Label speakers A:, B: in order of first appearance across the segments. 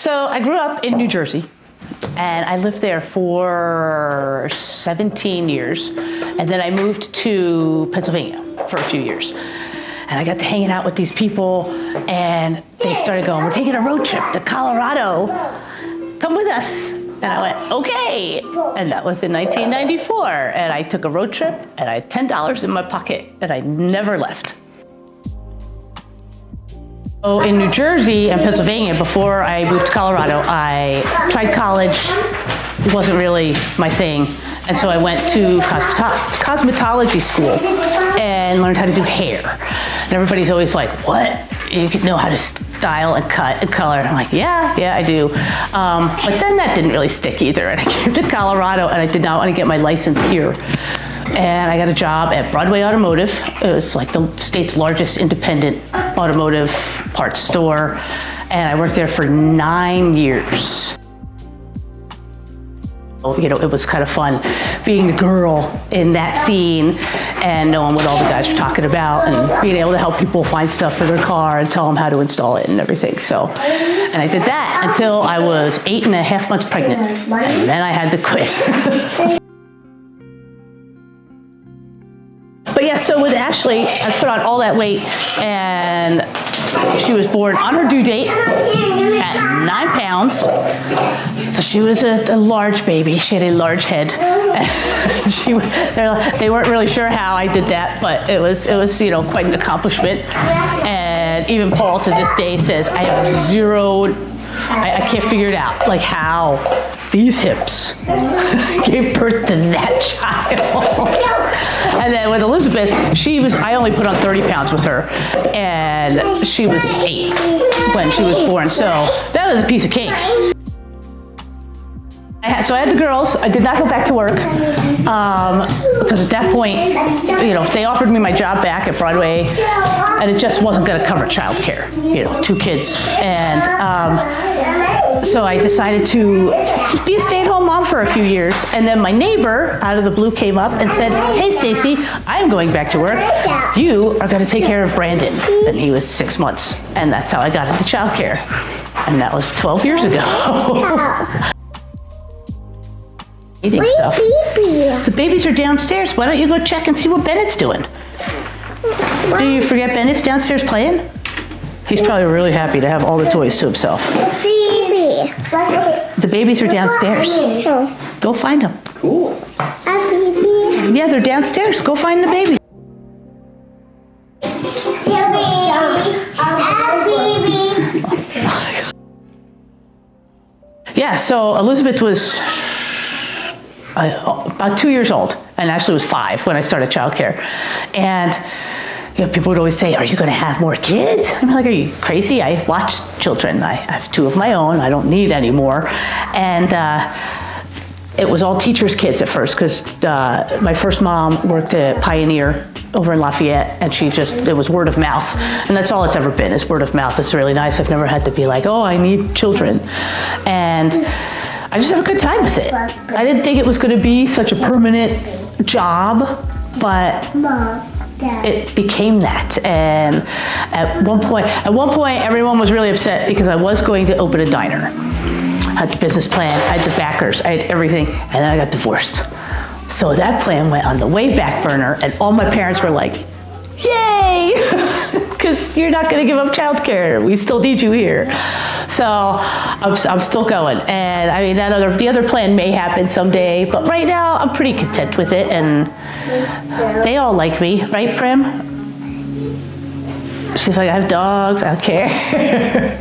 A: So I grew up in New Jersey, and I lived there for 17 years, and then I moved to Pennsylvania for a few years. And I got to hanging out with these people, and they started going, "We're taking a road trip to Colorado. Come with us." And I went, "Okay." And that was in 1994. And I took a road trip, and I had $10 in my pocket, and I never left. So in New Jersey and Pennsylvania, before I moved to Colorado, I tried college. It wasn't really my thing. And so I went to cosmetology school and learned how to do hair. And everybody's always like, "What? You know how to style and cut and color?" And I'm like, yeah, I do. But then that didn't really stick either. And I came to Colorado, and I did not want to get my license here. And I got a job at Broadway Automotive. It was like the state's largest independent automotive parts store. And I worked there for 9 years. You know, it was kind of fun being the girl in that scene and knowing what all the guys were talking about and being able to help people find stuff for their car and tell them how to install it and everything. So, and I did that until I was 8.5 months pregnant. And then I had to quit. But yeah, so with Ashley, I put on all that weight, and she was born on her due date at 9 pounds. So she was a large baby. She had a large head. They weren't really sure how I did that, but it was quite an accomplishment. And even Paul to this day says, I can't figure it out, like how these hips gave birth to that child. And then with Elizabeth, I only put on 30 pounds with her, and she was 8 when she was born, so that was a piece of cake. So I had the girls. I did not go back to work because at that point, they offered me my job back at Broadway, and it just wasn't going to cover childcare. 2 kids, and so I decided to be a stay-at-home mom for a few years. And then my neighbor, out of the blue, came up and said, "Hey, Stacy, I am going back to work. You are going to take care of Brandon." And he was 6 months, and that's how I got into childcare, and that was 12 years ago. Eating stuff. The babies are downstairs. Why don't you go check and see what Bennett's doing? Do you forget Bennett's downstairs playing? He's probably really happy to have all the toys to himself. The babies are downstairs. Go find them.
B: Cool.
A: Yeah, they're downstairs. Go find the baby. Yeah, so Elizabeth was about 2 years old, and Ashley was 5 when I started childcare. And people would always say, "Are you going to have more kids?" I'm like, "Are you crazy? I watch children. I have 2 of my own. I don't need any more." And it was all teachers' kids at first, because my first mom worked at Pioneer over in Lafayette, and it was word of mouth. And that's all it's ever been, is word of mouth. It's really nice. I've never had to be like, "Oh, I need children." And I just have a good time with it. I didn't think it was going to be such a permanent job, but it became that. And at one point, everyone was really upset because I was going to open a diner. I had the business plan, I had the backers, I had everything, and then I got divorced. So that plan went on the way back burner, and all my parents were like, "Yay!" Because you're not going to give up childcare. We still need you here. So I'm still going. And I mean, the other plan may happen someday, but right now I'm pretty content with it, and they all like me, right, Prim? She's like, "I have dogs, I don't care."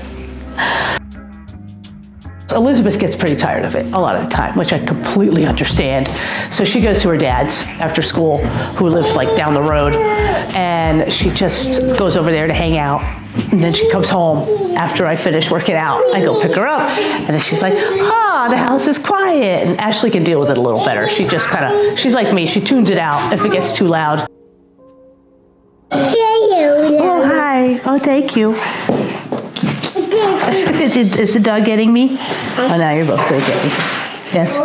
A: Elizabeth gets pretty tired of it a lot of the time, which I completely understand. So she goes to her dad's after school, who lives like down the road, and she just goes over there to hang out. And then she comes home after I finish working out. I go pick her up, and then she's like, the house is quiet. And Ashley can deal with it a little better. She's like me, she tunes it out if it gets too loud. Oh, hi. Oh, thank you. Is the dog getting me? Oh, now you're both going to get me. Yes.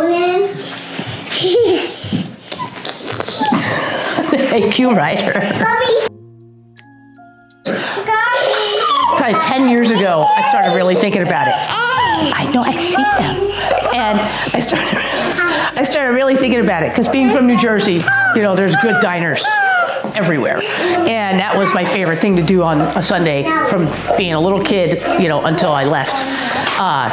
A: Thank you, Ryder. Probably 10 years ago, I started really thinking about it. I see them. And I started really thinking about it, because being from New Jersey, there's good diners everywhere. And that was my favorite thing to do on a Sunday from being a little kid, until I left.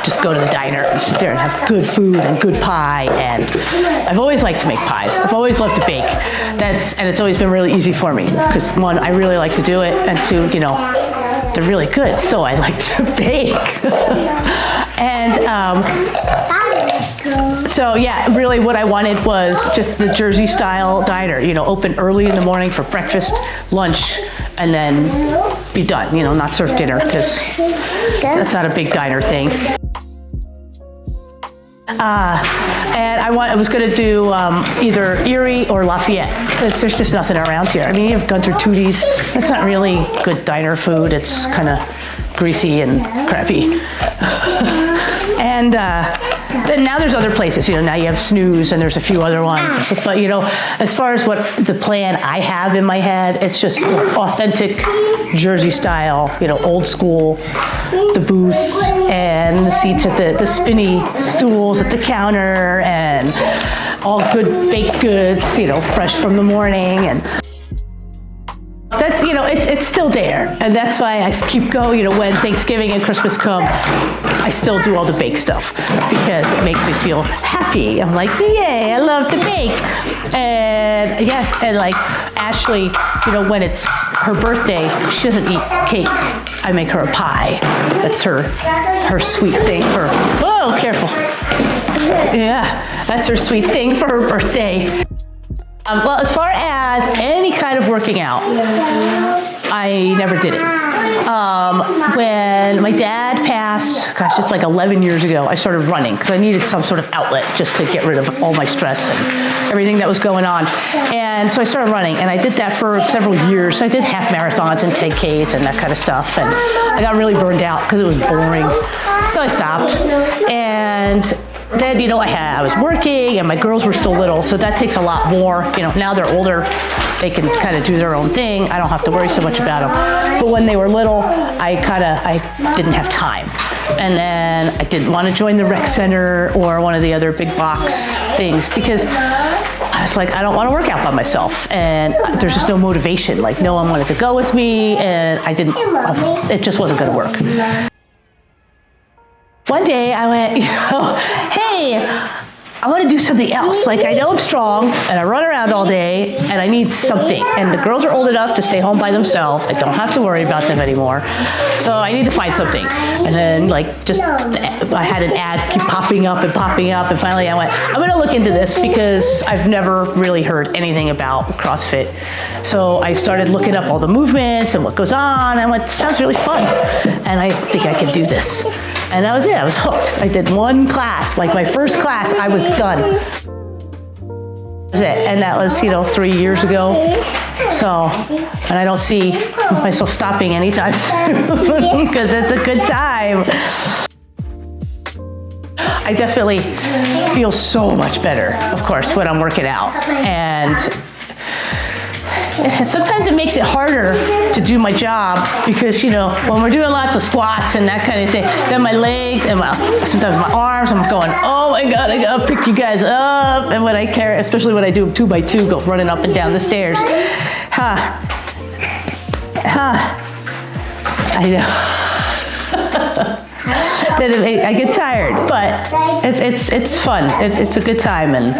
A: Just go to the diner and sit there and have good food and good pie. And I've always liked to make pies. I've always loved to bake. And it's always been really easy for me, because one, I really like to do it, and two, they're really good, so I like to bake. And so yeah, really what I wanted was just the Jersey style diner, open early in the morning for breakfast, lunch, and then be done, not serve dinner, because that's not a big diner thing. And I was going to do either Erie or Lafayette, because there's just nothing around here. I mean, you have Gunther Tootie's. That's not really good diner food. It's kind of greasy and crappy. And then now there's other places. Now you have Snooze, and there's a few other ones. But as far as what the plan I have in my head, it's just authentic Jersey style, old school, the booths and the seats at the spinny stools at the counter, and all good baked goods, fresh from the morning. And that's, it's still there. And that's why I keep going, when Thanksgiving and Christmas come, I still do all the bake stuff, because it makes me feel happy. I'm like, yay, I love to bake. And yes, and like Ashley, when it's her birthday, she doesn't eat cake. I make her a pie. That's her sweet thing for, whoa, careful. Yeah, that's her sweet thing for her birthday. Well, as far as any kind of working out, I never did it. When my dad passed, gosh, it's like 11 years ago, I started running, because I needed some sort of outlet just to get rid of all my stress and everything that was going on. And so I started running, and I did that for several years. I did half marathons and 10Ks and that kind of stuff, and I got really burned out because it was boring. So I stopped. And then, I was working, and my girls were still little, so that takes a lot more. Now they're older, they can kind of do their own thing. I don't have to worry so much about them. But when they were little, I didn't have time. And then I didn't want to join the rec center or one of the other big box things, because I was like, I don't want to work out by myself, and there's just no motivation. Like, no one wanted to go with me, and it just wasn't going to work. One day I went, hey, I want to do something else. Like, I know I'm strong, and I run around all day, and I need something. And the girls are old enough to stay home by themselves. I don't have to worry about them anymore. So I need to find something. And then, I had an ad keep popping up, and finally I went, I'm going to look into this, because I've never really heard anything about CrossFit. So I started looking up all the movements and what goes on. I went, this sounds really fun, and I think I can do this. And that was it. I was hooked. I did one class, my first class, I was done. That was it. And that was, 3 years ago. So, and I don't see myself stopping anytime soon, because it's a good time. I definitely feel so much better, of course, when I'm working out. And sometimes it makes it harder to do my job, because, when we're doing lots of squats and that kind of thing, then my legs and sometimes my arms, I'm going, oh my God, I gotta pick you guys up. And when I carry, especially when I do 2x2, go running up and down the stairs. I know. Then I get tired, but it's fun. It's a good time. And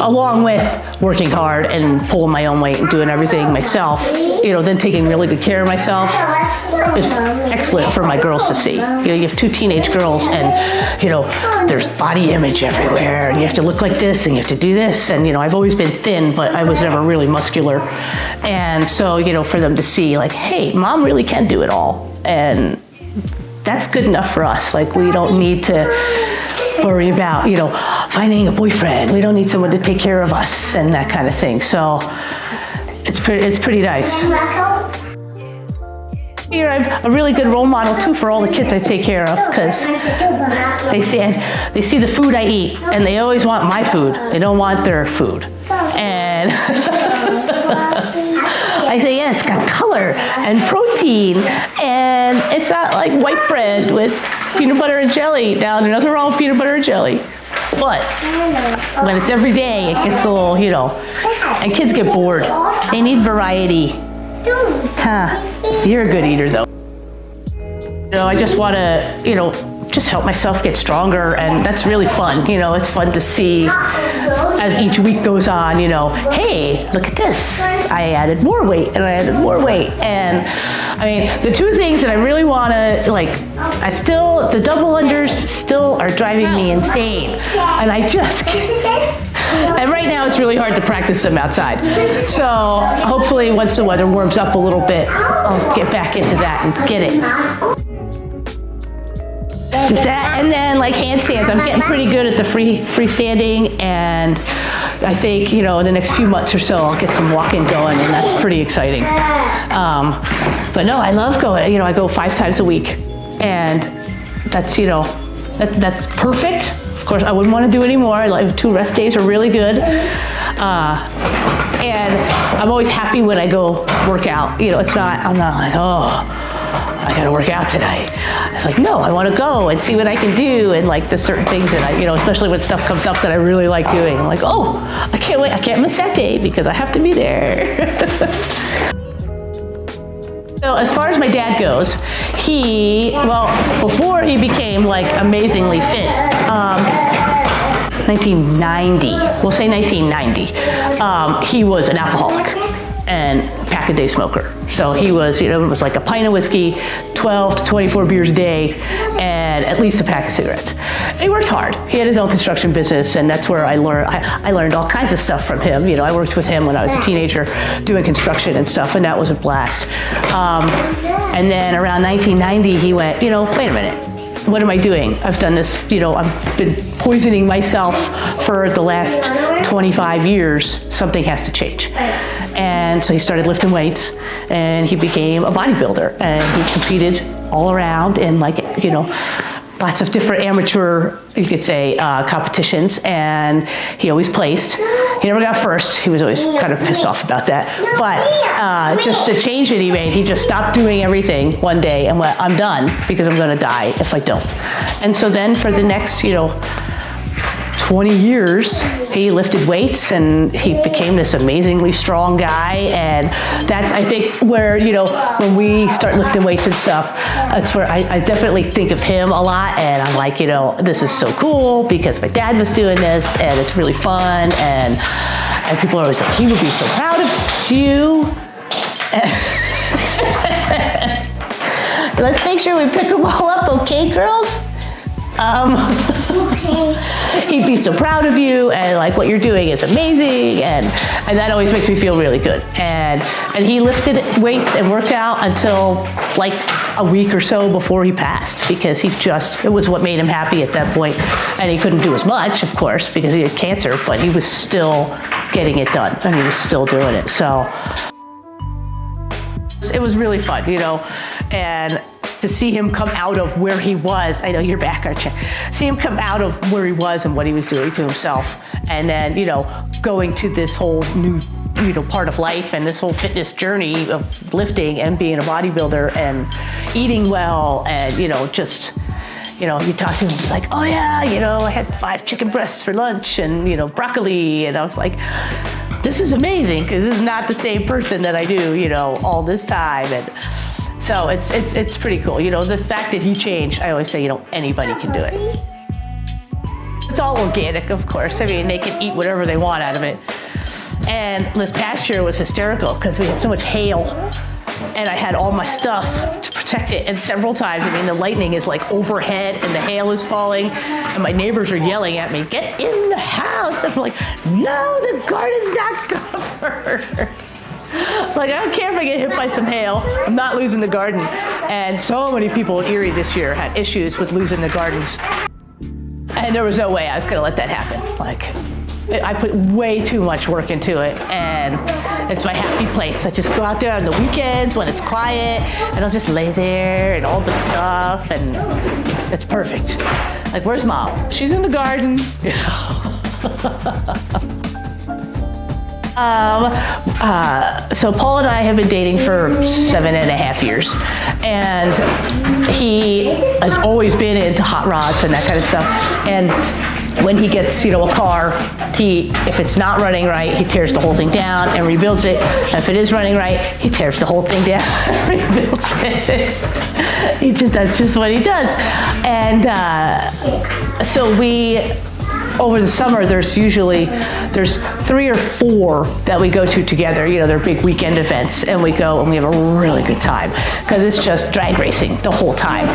A: along with working hard and pulling my own weight and doing everything myself, then taking really good care of myself is excellent for my girls to see. You have 2 teenage girls, and, there's body image everywhere, and you have to look like this, and you have to do this. And, I've always been thin, but I was never really muscular. And so, for them to see, hey, mom really can do it all. And that's good enough for us. We don't need to worry about, finding a boyfriend. We don't need someone to take care of us and that kind of thing. So it's pretty nice. Here, I'm a really good role model too for all the kids I take care of, because they see the food I eat, and they always want my food. They don't want their food. And I say, Yeah, it's got color and protein, and it's not like white bread with peanut butter and jelly. Now, there's nothing wrong with peanut butter and jelly, but when it's every day, it gets a little, and kids get bored. They need variety. You're a good eater, though. I just want to, just help myself get stronger, and that's really fun. It's fun to see as each week goes on, hey, look at this. I added more weight, and I added more weight. And I mean, the two things that I really want to, the double unders still are driving me insane. And I just can't. And right now it's really hard to practice them outside. So hopefully once the weather warms up a little bit, I'll get back into that and get it. Just that, and then handstands. I'm getting pretty good at the freestanding, and I think in the next few months or so I'll get some walking going, and that's pretty exciting. But no, I love going. I go 5 times a week, and that's that's perfect. Of course, I wouldn't want to do any more. 2 rest days are really good. And I'm always happy when I go work out. I'm not like, oh, I gotta work out tonight. It's no, I want to go and see what I can do, and there's certain things that I, especially when stuff comes up that I really like doing. I'm oh, I can't wait. I can't miss that day because I have to be there. So as far as my dad goes, before he became amazingly fit, 1990, we'll say 1990, he was an alcoholic and pack-a-day smoker. So he was, it was a pint of whiskey, 12 to 24 beers a day, and at least a pack of cigarettes. And he worked hard. He had his own construction business, and that's where I learned all kinds of stuff from him. I worked with him when I was a teenager doing construction and stuff, and that was a blast. And then around 1990, he went, wait a minute. What am I doing? I've done this, I've been poisoning myself for the last 25 years. Something has to change. And so he started lifting weights, and he became a bodybuilder, and he competed all around in lots of different amateur, you could say, competitions, and he always placed. He never got first. He was always kind of pissed off about that. But just the change that he made, he just stopped doing everything one day and went, I'm done because I'm going to die if I don't. And so then for the next, 20 years, he lifted weights, and he became this amazingly strong guy. And that's, I think, where, when we start lifting weights and stuff, that's where I definitely think of him a lot. And I'm like, this is so cool because my dad was doing this, and it's really fun. And people are always like, he would be so proud of you. Let's make sure we pick them all up, okay, girls? He'd be so proud of you, and what you're doing is amazing, and that always makes me feel really good. And he lifted weights and worked out until a week or so before he passed, because it was what made him happy at that point. And he couldn't do as much, of course, because he had cancer, but he was still getting it done, and he was still doing it. So it was really fun, and to see him come out of where he was. I know you're back, aren't you? See him come out of where he was and what he was doing to himself, and then, going to this whole new, part of life, and this whole fitness journey of lifting and being a bodybuilder and eating well, and, just, you talk to him like, oh yeah, I had 5 chicken breasts for lunch, and, broccoli, and I was like, this is amazing, because this is not the same person that I do, all this time. And so it's pretty cool. The fact that he changed, I always say, anybody can do it. It's all organic, of course. I mean, they can eat whatever they want out of it. And this past year was hysterical because we had so much hail, and I had all my stuff to protect it. And several times, the lightning is overhead and the hail is falling, and my neighbors are yelling at me, get in the house. I'm like, no, the garden's not covered. I don't care if I get hit by some hail, I'm not losing the garden. And so many people in Erie this year had issues with losing the gardens. And there was no way I was gonna let that happen. I put way too much work into it, and it's my happy place. I just go out there on the weekends when it's quiet, and I'll just lay there and all the stuff, and it's perfect. Where's Mom? She's in the garden. So Paul and I have been dating for 7.5 years, and he has always been into hot rods and that kind of stuff. And when he gets, a car, if it's not running right, he tears the whole thing down and rebuilds it. And if it is running right, he tears the whole thing down and rebuilds it. That's just what he does. And so over the summer, there's 3 or 4 that we go to together. They're big weekend events, and we go and we have a really good time because it's just drag racing the whole time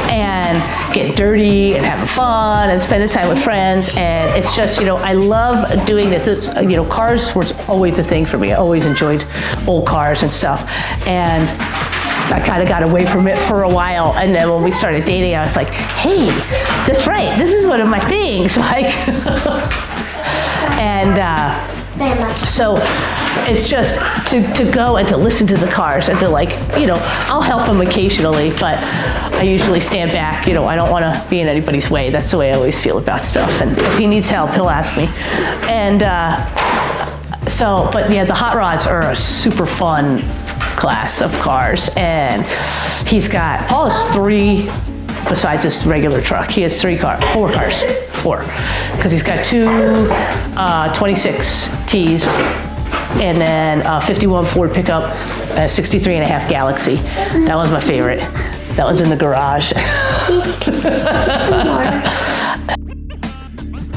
A: and getting dirty and having fun and spending time with friends. And it's just, I love doing this. It's, cars was always a thing for me. I always enjoyed old cars and stuff. And I kind of got away from it for a while, and then when we started dating, I was like, hey, that's right, this is one of my things, and so it's just to go and to listen to the cars and to I'll help them occasionally, but I usually stand back. I don't want to be in anybody's way. That's the way I always feel about stuff, and if he needs help, he'll ask me. And but yeah, the hot rods are a super fun class of cars, and Paul has 3, besides this regular truck, he has 4 cars, because he's got 2 26 T's, and then a 51 Ford pickup, a 63.5 Galaxy. That was my favorite. That was in the garage.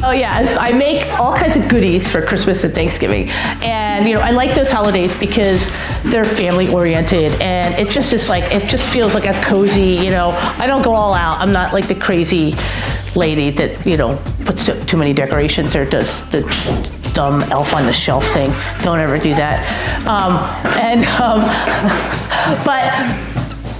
A: Oh yeah, I make all kinds of goodies for Christmas and Thanksgiving. And I like those holidays because they're family oriented, and it just is it just feels like a cozy, I don't go all out. I'm not like the crazy lady that, puts too many decorations or does the dumb elf on the shelf thing. Don't ever do that. But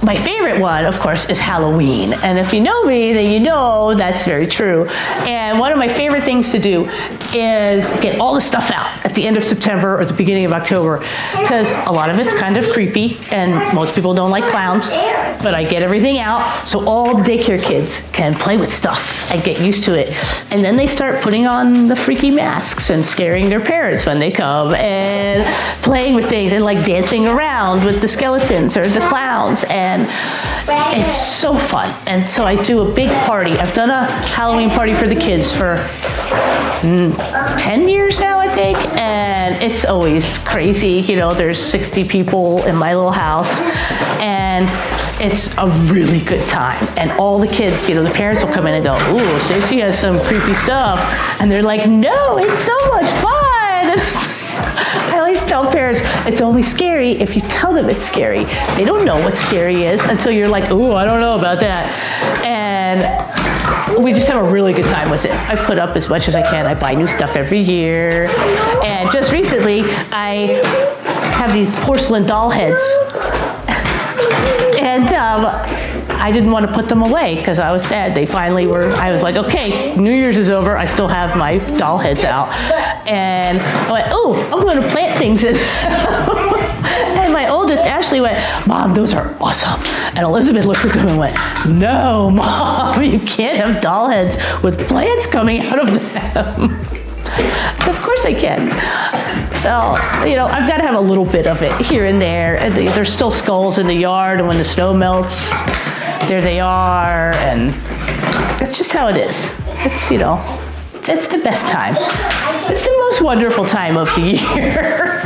A: my favorite one, of course, is Halloween. And if you know me, then you know that's very true. And one of my favorite things to do is get all the stuff out at the end of September or the beginning of October, because a lot of it's kind of creepy, and most people don't like clowns, but I get everything out so all the daycare kids can play with stuff and get used to it. And then they start putting on the freaky masks and scaring their parents when they come, and playing with things and dancing around with the skeletons or the clowns. And it's so fun. And so I do a big party. I've done a Halloween party for the kids for 10 years now, I think, and it's always crazy. There's 60 people in my little house, and it's a really good time. And all the kids, the parents will come in and go, ooh, Stacy has some creepy stuff, and they're like, no, it's so much fun. I always tell parents, it's only scary if you tell them it's scary. They don't know what scary is until you're like, ooh, I don't know about that. And we just have a really good time with it. I put up as much as I can. I buy new stuff every year. And just recently, I have these porcelain doll heads. And I didn't want to put them away because I was sad. They finally were. I was like, okay, New Year's is over. I still have my doll heads out. And I went, oh, I'm going to plant things in. And my oldest, Ashley, went, Mom, those are awesome. And Elizabeth looked at them and went, no, Mom, you can't have doll heads with plants coming out of them. So of course I can. So, I've got to have a little bit of it here and there. And there's still skulls in the yard, and when the snow melts, there they are, and it's just how it is. It's, it's the best time. It's the most wonderful time of the year.